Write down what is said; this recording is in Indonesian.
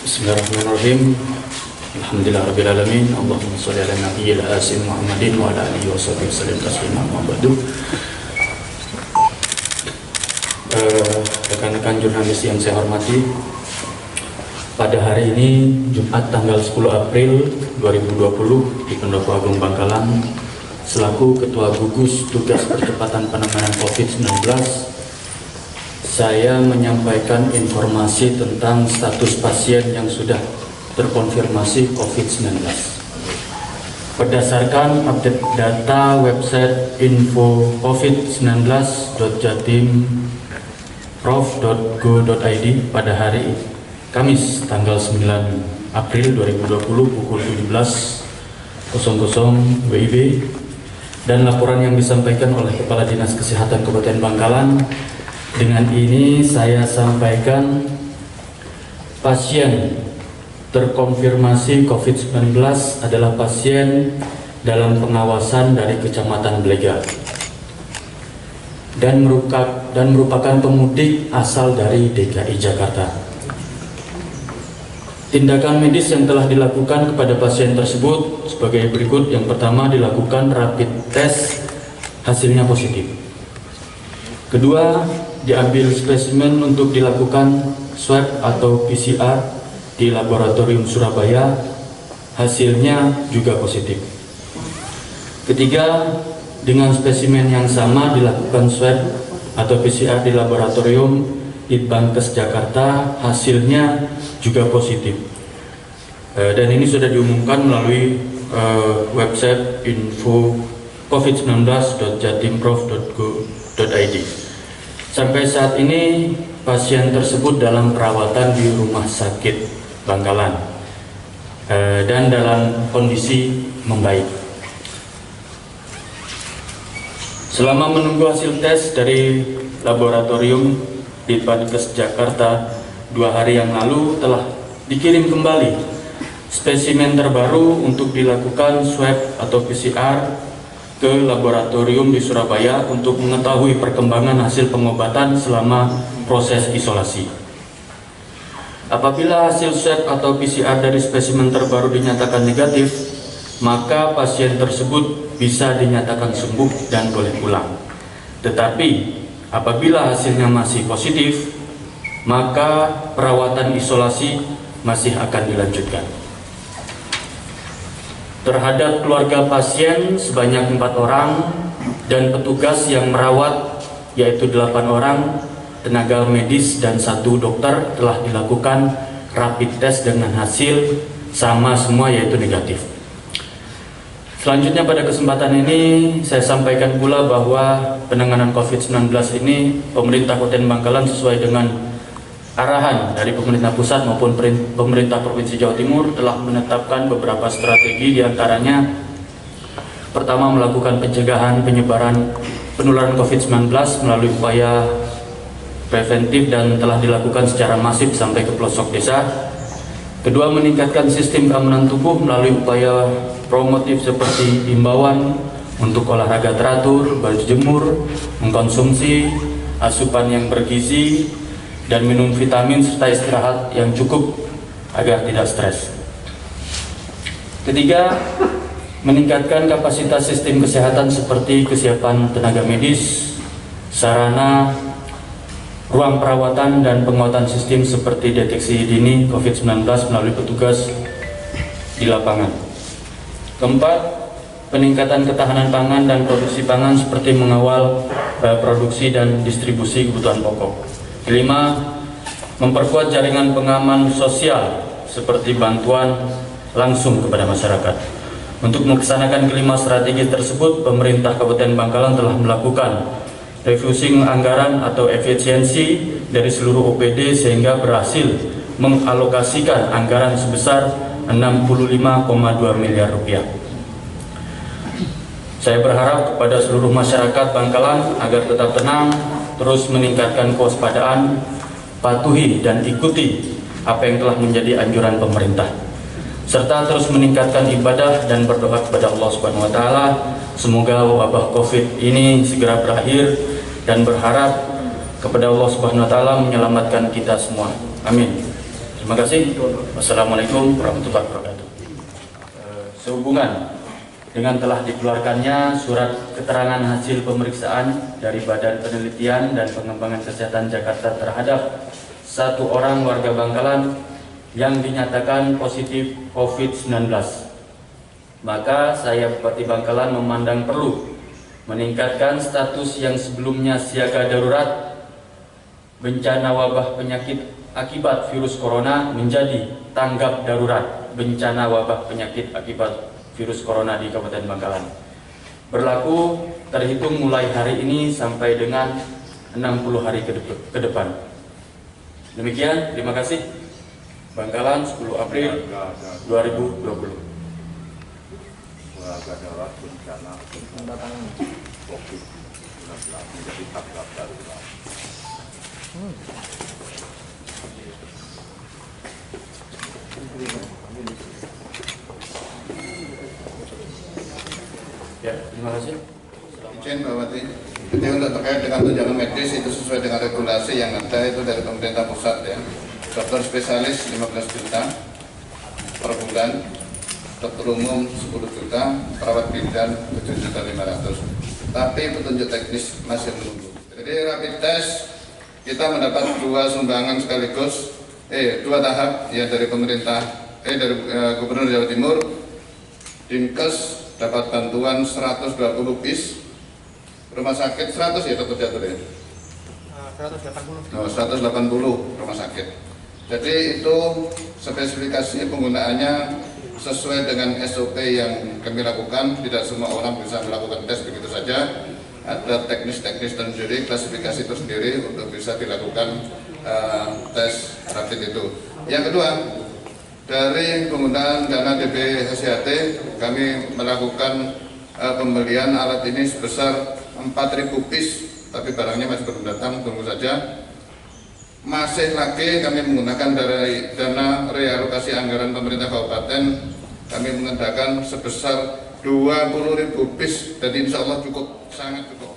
Bismillahirrahmanirrahim. Alhamdulillahirrabbilalamin. Allahumma sholli ala nabiyyil asim Muhammadin wa ala alihi wa sahbihi wasallam taslima amma ba'du. Rekan-rekan jurnalis yang saya hormati, pada hari ini Jumat tanggal 10 April 2020 di Pendopo Agung Bangkalan, selaku Ketua Gugus Tugas Percepatan Penanganan COVID-19, saya menyampaikan informasi tentang status pasien yang sudah terkonfirmasi COVID-19. Berdasarkan update data website info covid19.jatimprof.go.id pada hari Kamis tanggal 9 April 2020 pukul 17.00 WIB, dan laporan yang disampaikan oleh Kepala Dinas Kesehatan Kabupaten Bangkalan. Dengan ini saya sampaikan pasien terkonfirmasi COVID-19 adalah pasien dalam pengawasan dari Kecamatan Blega dan merupakan pemudik asal dari DKI Jakarta. Tindakan medis yang telah dilakukan kepada pasien tersebut sebagai berikut. Yang pertama, dilakukan rapid test, hasilnya positif. Kedua, diambil spesimen untuk dilakukan swab atau PCR di laboratorium Surabaya, hasilnya juga positif. Ketiga, dengan spesimen yang sama dilakukan swab atau PCR di laboratorium Litbangkes Jakarta, hasilnya juga positif. Dan ini sudah diumumkan melalui website info covid19.jatimprof.go.id. Sampai saat ini pasien tersebut dalam perawatan di Rumah Sakit Bangkalan dan dalam kondisi membaik. Selama menunggu hasil tes dari laboratorium Litbangkes Jakarta 2 hari yang lalu, telah dikirim kembali spesimen terbaru untuk dilakukan swab atau PCR ke laboratorium di Surabaya untuk mengetahui perkembangan hasil pengobatan selama proses isolasi. Apabila hasil swab atau PCR dari spesimen terbaru dinyatakan negatif, maka pasien tersebut bisa dinyatakan sembuh dan boleh pulang. Tetapi apabila hasilnya masih positif, maka perawatan isolasi masih akan dilanjutkan. Terhadap keluarga pasien sebanyak 4 orang dan petugas yang merawat yaitu 8 orang, tenaga medis dan 1 dokter telah dilakukan rapid test dengan hasil sama semua yaitu negatif. Selanjutnya pada kesempatan ini saya sampaikan pula bahwa penanganan COVID-19 ini pemerintah Kabupaten Bangkalan sesuai dengan arahan dari pemerintah pusat maupun pemerintah Provinsi Jawa Timur telah menetapkan beberapa strategi, diantaranya pertama, melakukan pencegahan penyebaran penularan COVID-19 melalui upaya preventif dan telah dilakukan secara masif sampai ke pelosok desa. Kedua, meningkatkan sistem keamanan tubuh melalui upaya promotif seperti himbauan untuk olahraga teratur, berjemur, mengkonsumsi asupan yang bergizi, dan minum vitamin serta istirahat yang cukup agar tidak stres. Ketiga, meningkatkan kapasitas sistem kesehatan seperti kesiapan tenaga medis, sarana, ruang perawatan, dan penguatan sistem seperti deteksi dini COVID-19 melalui petugas di lapangan. Keempat, peningkatan ketahanan pangan dan produksi pangan seperti mengawal produksi dan distribusi kebutuhan pokok. Kelima, memperkuat jaringan pengaman sosial seperti bantuan langsung kepada masyarakat. Untuk melaksanakan kelima strategi tersebut, pemerintah Kabupaten Bangkalan telah melakukan refocusing anggaran atau efisiensi dari seluruh OPD sehingga berhasil mengalokasikan anggaran sebesar 65,2 miliar rupiah. Saya berharap kepada seluruh masyarakat Bangkalan agar tetap tenang, terus meningkatkan kewaspadaan, patuhi dan ikuti apa yang telah menjadi anjuran pemerintah, serta terus meningkatkan ibadah dan berdoa kepada Allah Subhanahu wa taala semoga wabah Covid ini segera berakhir, dan berharap kepada Allah Subhanahu wa taala menyelamatkan kita semua. Amin. Terima kasih. Wassalamualaikum warahmatullahi wabarakatuh. Sehubungan dengan telah dikeluarkannya surat keterangan hasil pemeriksaan dari Badan Penelitian dan Pengembangan Kesehatan Jakarta terhadap satu orang warga Bangkalan yang dinyatakan positif COVID-19, maka saya Bupati Bangkalan memandang perlu meningkatkan status yang sebelumnya siaga darurat bencana wabah penyakit akibat virus corona menjadi tanggap darurat bencana wabah penyakit akibat virus corona di Kabupaten Bangkalan. Berlaku terhitung mulai hari ini sampai dengan 60 hari ke depan. Demikian, terima kasih. Bangkalan 10 April 2020. Ya, terima kasih. Izin Pak Bupati. Jadi untuk terkait dengan tunjangan medis itu sesuai dengan regulasi yang ada itu dari pemerintah pusat ya. Dokter spesialis 15 juta per bulan, dokter umum 10 juta, perawat bidan 7.500.000. Tapi petunjuk teknis masih menunggu. Jadi rapid test kita mendapat dua sumbangan sekaligus, dua tahap ya dari pemerintah, dari Gubernur Jawa Timur. Dinkes dapat bantuan 120 bis, rumah sakit 100 ya tetap jatuh ya? 180. Oh, 180 rumah sakit. Jadi itu spesifikasi penggunaannya sesuai dengan SOP yang kami lakukan. Tidak semua orang bisa melakukan tes begitu saja. Ada teknis-teknis tersendiri, klasifikasi tersendiri untuk bisa dilakukan tes rapid itu. Yang kedua, dari penggunaan dana DPSHT kami melakukan pembelian alat ini sebesar 4.000 piece, tapi barangnya masih belum datang, tunggu saja. Masih lagi kami menggunakan dari dana realokasi anggaran pemerintah kabupaten, kami mengadakan sebesar 20.000 piece, jadi insya Allah cukup, sangat cukup.